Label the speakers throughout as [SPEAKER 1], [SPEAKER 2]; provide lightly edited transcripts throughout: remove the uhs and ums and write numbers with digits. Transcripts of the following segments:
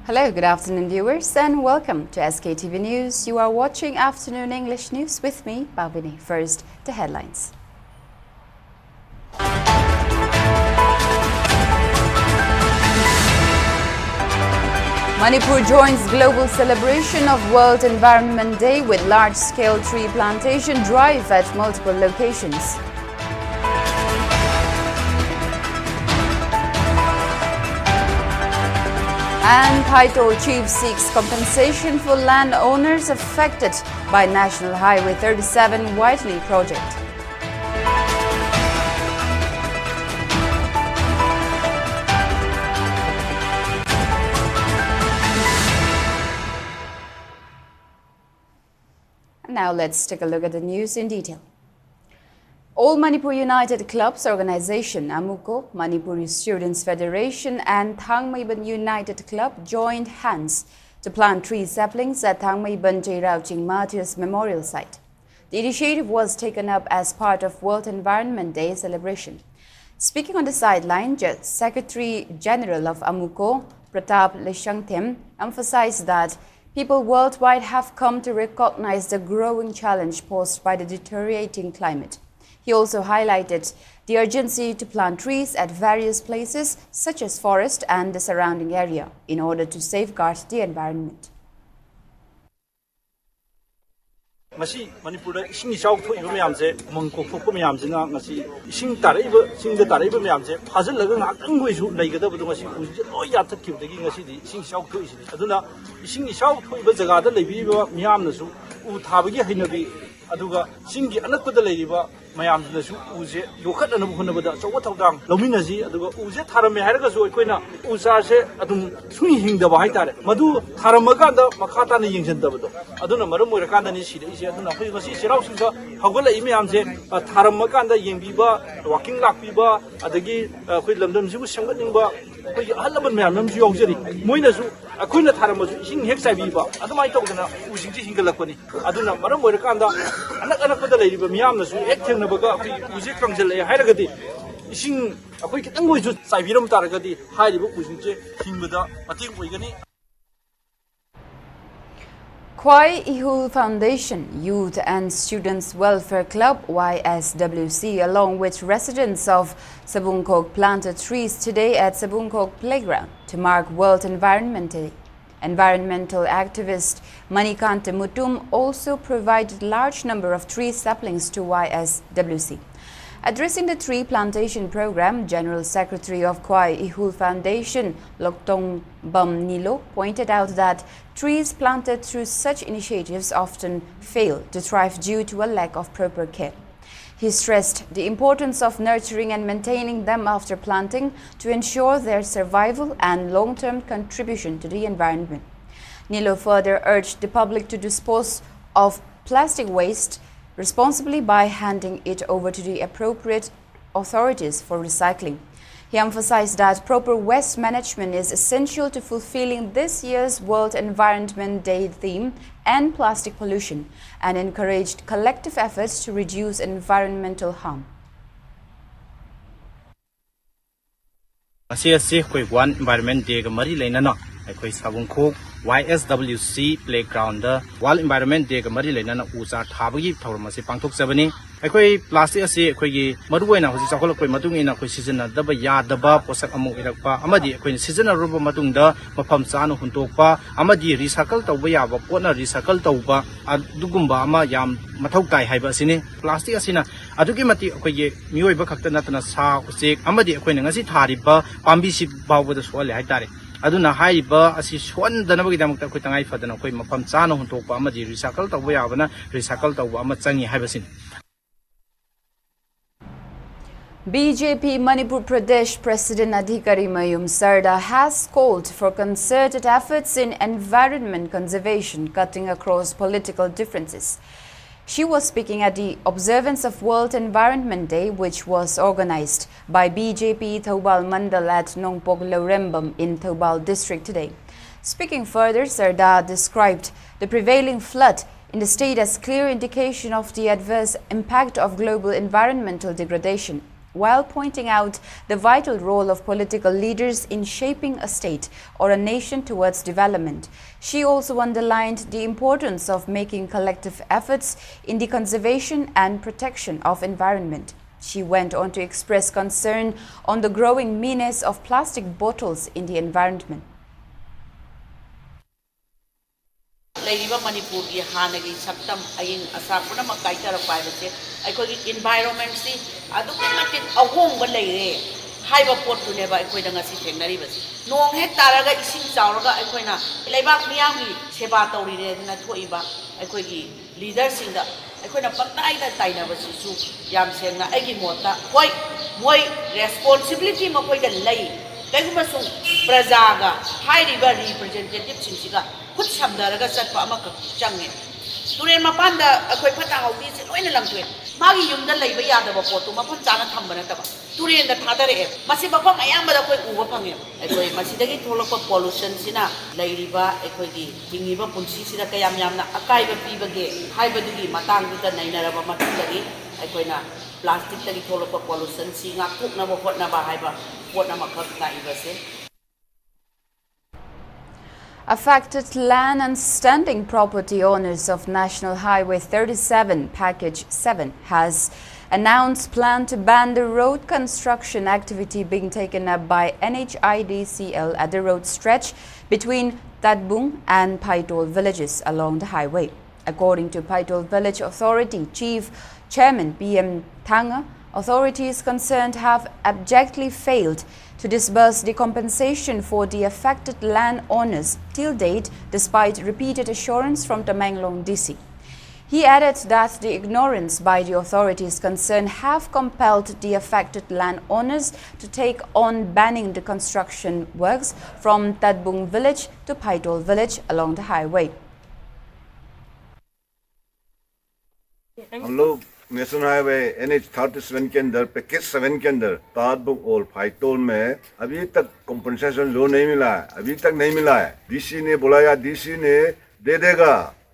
[SPEAKER 1] Hello, good afternoon viewers and welcome to SKTV News. You are watching Afternoon English News with me, Bhavini. First, the headlines. Manipur joins global celebration of World Environment Day with large-scale tree plantation drive at multiple locations. And Kaihul chief seeks compensation for landowners affected by National Highway 37 widening project. Now let's take a look at the news in detail. All Manipur United Clubs Organization, AMUCO, Manipuri Students Federation and Thangmaiban United Club joined hands to plant tree saplings at Thangmaiban Jairao Martyrs Memorial Site. The initiative was taken up as part of World Environment Day celebration. Speaking on the sideline, Secretary General of AMUCO, Pratap Leshangthem, emphasized that people worldwide have come to recognize the growing challenge posed by the deteriorating climate. He also highlighted the urgency to plant trees at various places, such as forest and the surrounding area, in order to safeguard the environment.
[SPEAKER 2] Ngasi Manipur ising isaw thoiba mayamse mangkok thokpa mayamsina ngasi ising taraiba singda taraiba mayamse phajalaga ngakang goisu leigadabadu ngasi uji loi yathakibdagi ngasi di ising isaw thoisi aduna ising isaw thoiba jaga da leibiba miyamnasu u thabagi hainabi aduga singi anakpada leiba mayamnasu uje yokhatna bhunabada chawa thawdang lominasi aduga uje tharame hairaga su koina usa se adum sui hingdaba haitare madu tharamaga da makhata na yingchandabado aduna maram moirakanda ni sida ise aduna khoi ngasi sirau singa hagala imyamse tharamaga da yengbiba walking lakbiba adagi khoi lamdam jibu sangatningba khoi ahalaban mayamnam ju yawjari moinasu akoina tharamasu ising hek saibiba adumai tawdana usingji hingalakpani aduna maram moirakanda anak-anakpada leiba miyamnasu hek thengnabaga khoi uje kangjalai hairagadi ising akoi kitang goisu saibiram taragadi hairiba usingje hingbada mating oigani.
[SPEAKER 1] Kaihul Foundation, Youth and Students Welfare Club YSWC, along with residents of Sabungkok, planted trees today at Sabungkok Playground to mark World Environment Day. Environmental activist Manikanta Mutum also provided large number of tree saplings to YSWC. Addressing the tree plantation program, General Secretary of Kaihul Foundation, Loktong Bam Nilo, pointed out that trees planted through such initiatives often fail to thrive due to a lack of proper care. He stressed the importance of nurturing and maintaining them after planting to ensure their survival and long-term contribution to the environment. Nilo further urged the public to dispose of plastic waste responsibly by handing it over to the appropriate authorities for recycling. He emphasized that proper waste management is essential to fulfilling this year's World Environment Day theme and plastic pollution, and encouraged collective efforts to reduce environmental harm.
[SPEAKER 3] One Environment Day mari leinana akhoi Sabungkok YSWC Playground World Environment Day mari leinana usa thabagi thawramase pangthok sabani akhoi plastic ase akhoi gi maruwaina hoji chakolakoi matungina akhoi season daba yadaba posak amu irakpa amadi akhoi season ruba matungda mafam chanu huntokpa amadi recycle tawba yaba potna recycle tawba adugumba ama yam mathau tai haiba sini plastic asina adugi mati akhoi gi miyoiba khakta natana sa usek amadi akhoi ngasi thariba pambi si bawbada swale haitare aduna haiba asi swan danabagi damakta akhoi tangai fadana akhoi mafam chanu huntokpa amadi recycle tawba yabana recycle tawba ama changi haibasin.
[SPEAKER 1] BJP Manipur Pradesh President Adhikari Mayum Sarda has called for concerted efforts in environment conservation cutting across political differences. She was speaking at the observance of World Environment Day, which was organized by BJP Thoubal Mandal at Nongpok Lorembam in Thoubal district today. Speaking further, Sarda described the prevailing flood in the state as clear indication of the adverse impact of global environmental degradation. while pointing out the vital role of political leaders in shaping a state or a nation towards development. She also underlined the importance of making collective efforts in the conservation and protection of environment. She went on to express concern on the growing menace of plastic bottles in the environment.
[SPEAKER 4] Manipur ki hanagi saktam ayin asapuna makaita ra pai bese aikoi ki environment si adu ke matin ahong ba leire haiba pot tu ne ba aikoi da ngasi thengnari base nong he taraga ising chawraga aikoi na leibak miyam gi seba tawri re na thoi ba aikoi gi leader sing da aikoi na paktai na taina base su yam sengna aigi mota hoi moi responsibility makoi da lei kaiguma su prajaga hairiba representative singsiga khut samdaraga chatpa ama ka change turen mapanda akoi phata haubi se loina langtwe magi yumda leiba yadaba potu maphan chana thambana taba turen da thadare masi bapam ayamba da koi uba phange akoi masi dagi tholokpa pollution sina leiriba akoi gi hingiba punsi sida kayam yamna akai ba pibage haiba dugi matang du da nainaraba matungari akoi na plastic tagi tholokpa pollution si nga thukna ba hotna ba haiba hotna makhak naiba se.
[SPEAKER 1] Affected land and standing property owners of National Highway 37 Package 7 has announced plan to ban the road construction activity being taken up by NHIDCL at the road stretch between Tadbung and Paitol villages along the highway. According to Paitol Village Authority Chief Chairman PM Thanga, authorities concerned have abjectly failed to disburse the compensation for the affected landowners till date, despite repeated assurance from Tamenglong DC. He added that the ignorance by the authorities concerned have compelled the affected landowners to take on banning the construction works from Tadbung village to Paitol village along the highway.
[SPEAKER 5] National highway NH37 के अंदर package 7 के अंदर तादबुक और phytol में अभी तक compensation जो नहीं मिला है, अभी तक नहीं मिला है। डीसी ने बुलाया, डीसी ने दे देगा,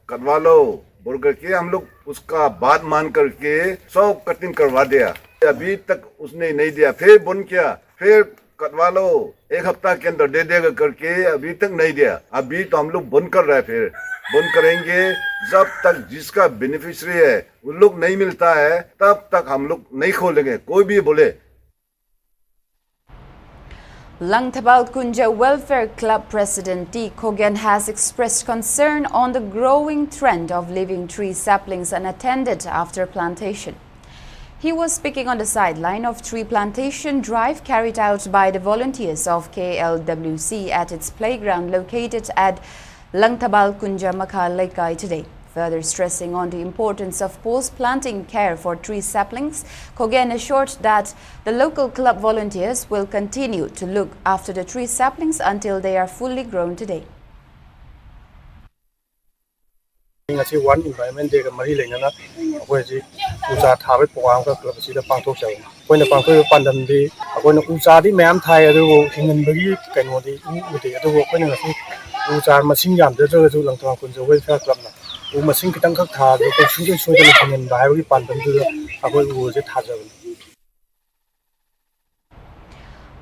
[SPEAKER 5] कटवा लो बोल करके हम लोग उसका बात मान करके सब कटिंग करवा दिया। अभी तक उसने नहीं दिया, फिर बंद किया, फिर कटवा लो, एक हफ्ता के अंदर दे देगा करके अभी तक नहीं दिया। अभी तो हम लोग बंद कर रहे हैं, फिर बंद करेंगे जब तक जिसका बेनिफिशियरी है उन लोग नहीं मिलता है तब तक हम लोग नहीं खोलेंगे, कोई भी बोले।
[SPEAKER 1] Langtabal Kunja Welfare Club President T. Kogen has expressed concern on the growing trend of leaving tree saplings unattended after plantation. He was speaking on the sideline of tree plantation drive carried out by the volunteers of KLWC at its playground located at Langtabal Kunja Makalaikai today. Further stressing on the importance of post-planting care for tree saplings, Kogen assured that the local club volunteers will continue to look after the tree saplings until they are fully grown today.
[SPEAKER 6] One environment day mari lengana akoji uja thabe program ka club sida pangthok chau koina pangthok pandam di akoina uja di mayam thai adu hingan bagi kaino di ude adu koina ngasi uja masing yam de ju langtwa kun jo welfare club na u masing kitang khak tha do ko sui sui de hingan bai bagi pandam du akoi u je tha jau.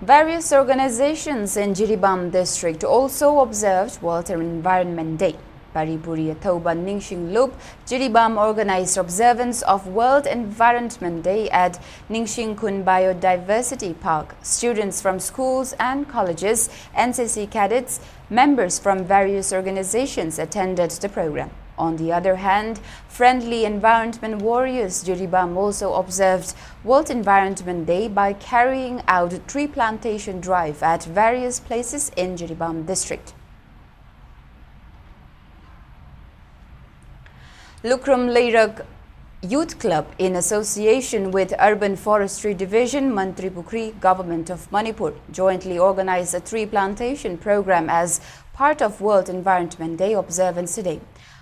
[SPEAKER 1] Various organizations in Jiribam district also observed World Environment Day. Manipuri Thoba Ningxing Loop, Jiribam organized observance of World Environment Day at Ningxing Kun Biodiversity Park. Students from schools and colleges, NCC cadets, members from various organizations attended the program. On the other hand, friendly environment warriors Jiribam also observed World Environment Day by carrying out a tree plantation drive at various places in Jiribam district. Lukram Leirak Youth Club, in association with Urban Forestry Division, Manipuri Government of Manipur, jointly organized a tree plantation program as part of World Environment Day observance today.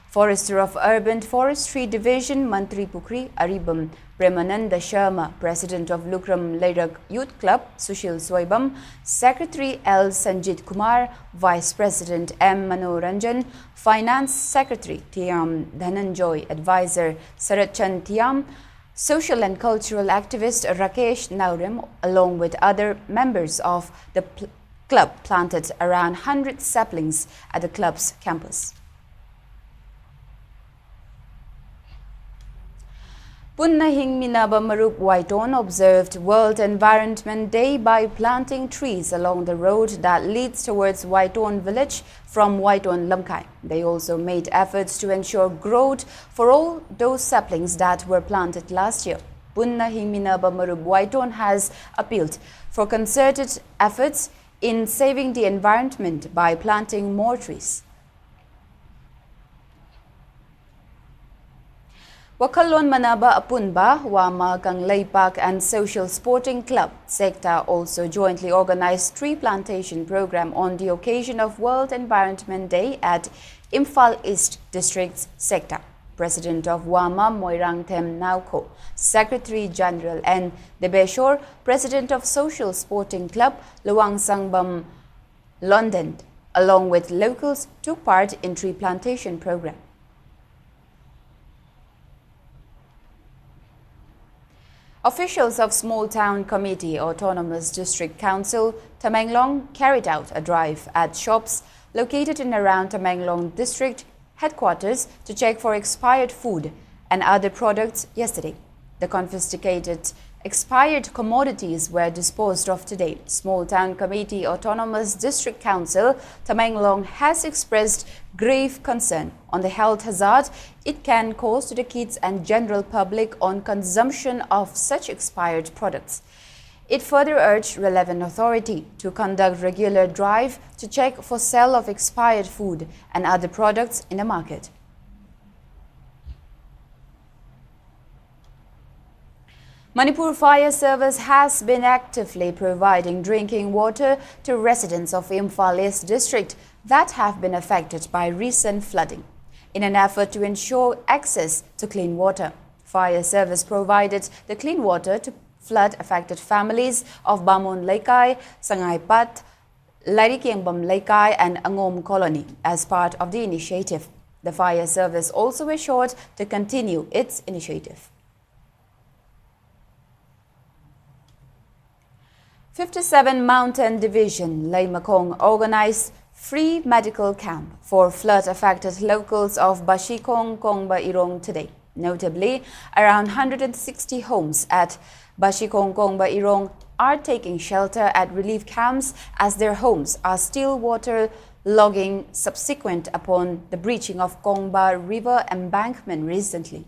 [SPEAKER 1] Forester of Urban Forestry Division, Manipuri Aribam Premananda Sharma, President of Lukram Leirak Youth Club, Sushil Swaibam, Secretary L. Sanjit Kumar, Vice President M. Manoranjan, Finance Secretary Tiam Dhananjoy, Advisor Sarachan Tiam, Social and cultural activist Rakesh Naurem, along with other members of the club, planted around 100 saplings at the club's campus. Punnahing Minaba Marup Waiton observed World Environment Day by planting trees along the road that leads towards Waiton village from Waiton Lamkai. They also made efforts to ensure growth for all those saplings that were planted last year. Punnahing Minaba Marup Waiton has appealed for concerted efforts in saving the environment by planting more trees. Wakalon Manaba Apunba, Wama Kanglay Park and Social Sporting Club, Sktv'S also jointly organized tree plantation program on the occasion of World Environment Day at Imphal East District's Sktv'S. President of Wama Moirang Them Nauko, Secretary General and Debeshore, President of Social Sporting Club Luang Sangbam London, along with locals, took part in tree plantation program. Officials of Small Town Committee Autonomous District Council Tamenglong carried out a drive at shops located in around Tamenglong District headquarters to check for expired food and other products yesterday. The confiscated expired commodities were disposed of today. Small Town Committee Autonomous District Council Tamenglong has expressed grave concern on the health hazard it can cause to the kids and general public on consumption of such expired products. It further urged relevant authority to conduct regular drive to check for sale of expired food and other products in the market. Manipur Fire Service has been actively providing drinking water to residents of Imphal East District that have been affected by recent flooding. In an effort to ensure access to clean water, Fire Service provided the clean water to flood-affected families of Bamon Laikai, Sangaipat, Larikiengbam Laikai and Angom Colony as part of the initiative. The Fire Service also assured to continue its initiative. 57 Mountain Division, Lay Makong organized free medical camp for flood-affected locals of Bashikong, Kongba Irong today. Notably, around 160 homes at Bashikong, Kongba Irong are taking shelter at relief camps as their homes are still water-logging subsequent upon the breaching of Kongba River embankment recently.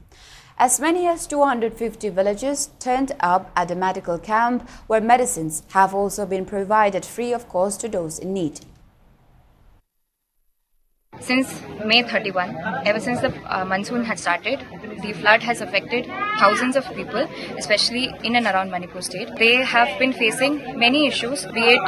[SPEAKER 1] As many as 250 villagers turned up at the medical camp where medicines have also been provided free of cost to those in need.
[SPEAKER 7] Since May 31, ever since the monsoon had started, the flood has affected thousands of people, especially in and around Manipur state. They have been facing many issues, be it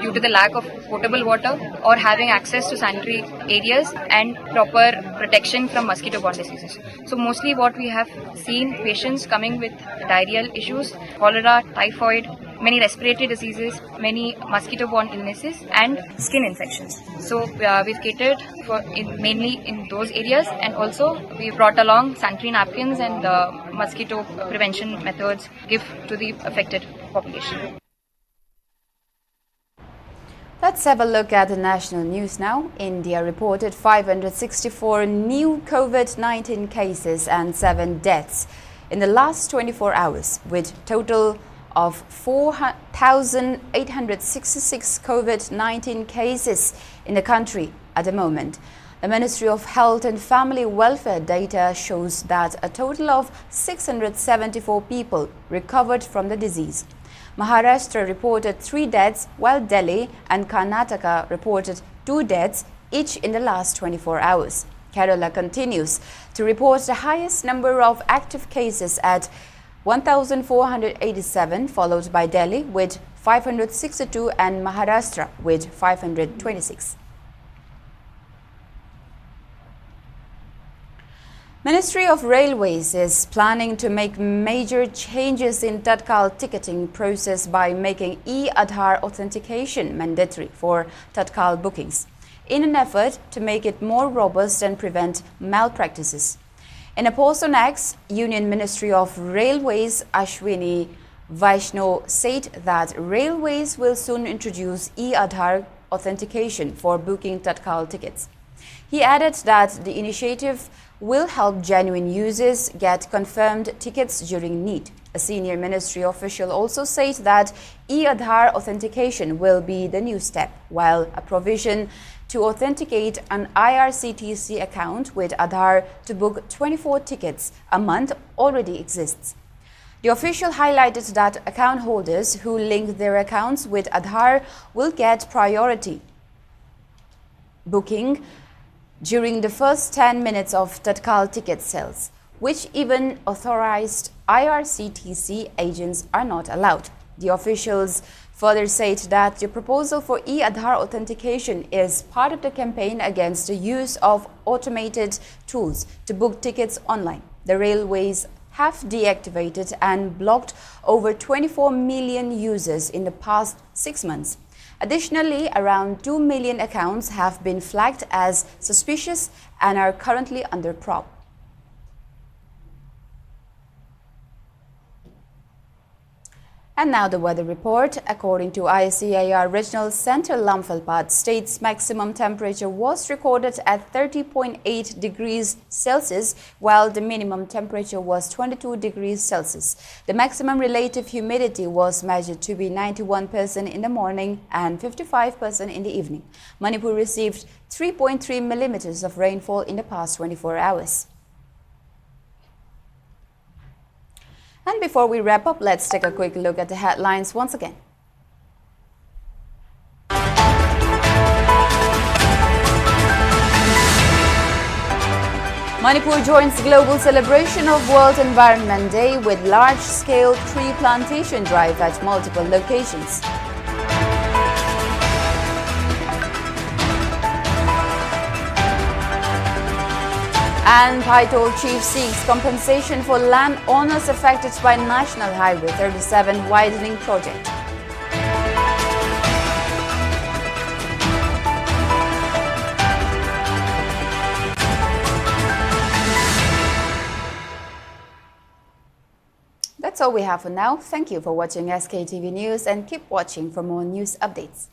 [SPEAKER 7] due to the lack of potable water or having access to sanitary areas and proper protection from mosquito-borne diseases. So mostly what we have seen, patients coming with diarrheal issues, cholera, typhoid, many respiratory diseases, many mosquito-borne illnesses and skin infections. So we've catered for mainly in those areas, and also we brought along sanitary napkins and mosquito prevention methods give to the affected population.
[SPEAKER 1] Let's have a look at the national news now. India reported 564 new COVID-19 cases and 7 deaths in the last 24 hours, with total of 4,866 COVID-19 cases in the country at the moment. The Ministry of Health and Family Welfare data shows that a total of 674 people recovered from the disease. Maharashtra reported 3 deaths, while Delhi and Karnataka reported 2 deaths each in the last 24 hours. Kerala continues to report the highest number of active cases at 1,487, followed by Delhi with 562 and Maharashtra with 526. Ministry of Railways is planning to make major changes in Tatkal ticketing process by making e-Aadhaar authentication mandatory for Tatkal bookings, in an effort to make it more robust and prevent malpractices. In a post on X, Union Ministry of Railways Ashwini Vaishno said that railways will soon introduce e-Aadhaar authentication for booking Tatkal tickets. He added that the initiative will help genuine users get confirmed tickets during need. A senior ministry official also said that e-Aadhaar authentication will be the new step, while a provision to authenticate an IRCTC account with Aadhaar to book 24 tickets a month already exists. The official highlighted that account holders who link their accounts with Aadhaar will get priority booking during the first 10 minutes of Tatkal ticket sales, which even authorized IRCTC agents are not allowed. The officials further said that the proposal for e-Aadhaar authentication is part of the campaign against the use of automated tools to book tickets online. The railways have deactivated and blocked over 24 million users in the past 6 months. Additionally, around 2 million accounts have been flagged as suspicious and are currently under probe. And now the weather report. According to ICAR Regional Center Lamphal, state's maximum temperature was recorded at 30.8 degrees Celsius, while the minimum temperature was 22 degrees Celsius. The maximum relative humidity was measured to be 91% in the morning and 55% in the evening. Manipur received 3.3 millimeters of rainfall in the past 24 hours. And before we wrap up, let's take a quick look at the headlines once again. Manipur joins global celebration of World Environment Day with large-scale tree plantation drive at multiple locations. And Kaihul chief seeks compensation for land owners affected by National Highway 37 widening project. That's all we have for now. Thank you for watching SKTV News and keep watching for more news updates.